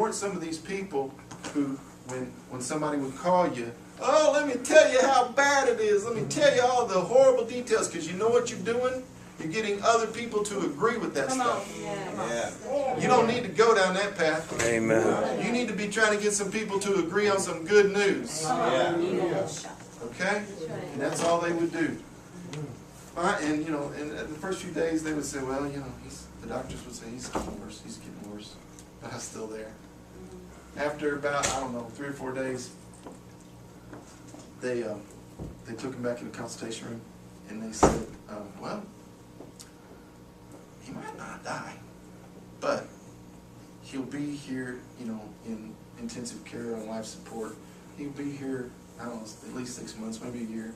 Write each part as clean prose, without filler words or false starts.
weren't some of these people who, when somebody would call you, oh, let me tell you how bad it is. Let me tell you all the horrible details, because you know what you're doing? You're getting other people to agree with that stuff. You don't need to go down that path. Amen. You need to be trying to get some people to agree on some good news. Okay? And that's all they would do. And you know, and the first few days they would say, well, you know, the doctors would say he's getting worse, he's getting worse. But I was still there. After about, I don't know, 3 or 4 days, they took him back in the consultation room, and they said, well, he might not die, but he'll be here, you know, in intensive care on life support. He'll be here, I don't know, at least 6 months, maybe a year.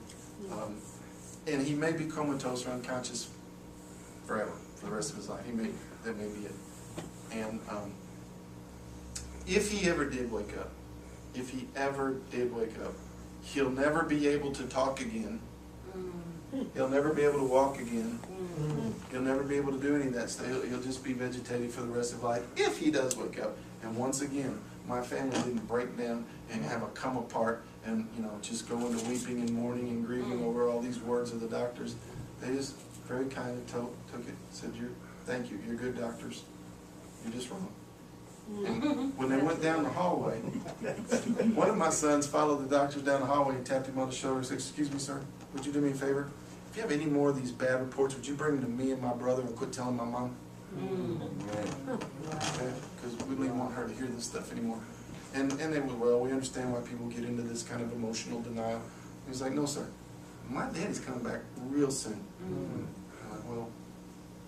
And he may be comatose or unconscious forever, for the rest of his life. That may be it. And if he ever did wake up, he'll never be able to talk again. He'll never be able to walk again. He'll never be able to do any of that stuff. He'll just be vegetative for the rest of life if he does wake up. And once again, my family didn't break down and have a come apart and, you know, just go into weeping and mourning and grieving over all these words of the doctors. They just very kindly took it, said, thank you, you're good doctors. You're just wrong. And when they went down the hallway, one of my sons followed the doctors down the hallway and tapped him on the shoulder and said, excuse me, sir, would you do me a favor? If you have any more of these bad reports, would you bring them to me and my brother and quit telling my mom? Okay? Because we didn't want her to hear this stuff anymore. And they were, well, we understand why people get into this kind of emotional denial. He was like, no, sir, my daddy's coming back real soon. I'm like, well,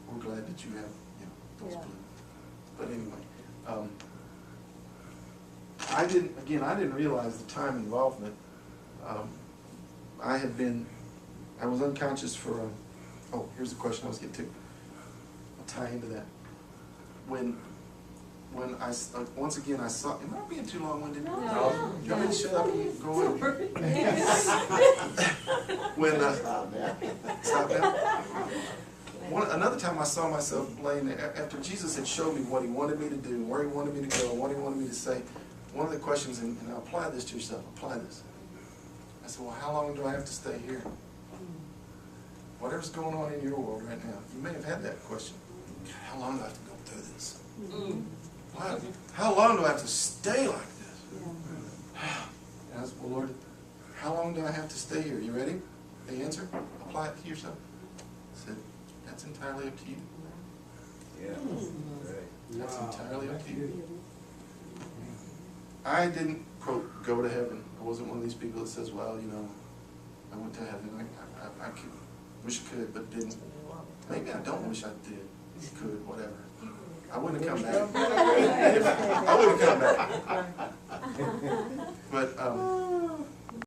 we're glad that you have, you know, those blues. But anyway, I didn't realize the time involvement. I was unconscious for, oh, here's the question I was getting to. I'll tie into that. When I, once again I saw, am I being too long-winded? No. You want me to shut up and go in? Stop now. Another time I saw myself laying there, after Jesus had showed me what he wanted me to do, where he wanted me to go, what he wanted me to say, one of the questions, and apply this to yourself, apply this. I said, well, how long do I have to stay here? Whatever's going on in your world right now, you may have had that question. How long do I have to go through this? How long do I have to stay like this? And I said, well, Lord, how long do I have to stay here? You ready? The answer? Apply it to yourself. I said, that's entirely up to you. That's entirely up to you. I didn't, quote, go to heaven. I wasn't one of these people that says, well, you know, I went to heaven. I could, wish I could, but didn't. Maybe I don't wish I did. Could, whatever. I wouldn't have come back. I wouldn't have come back. But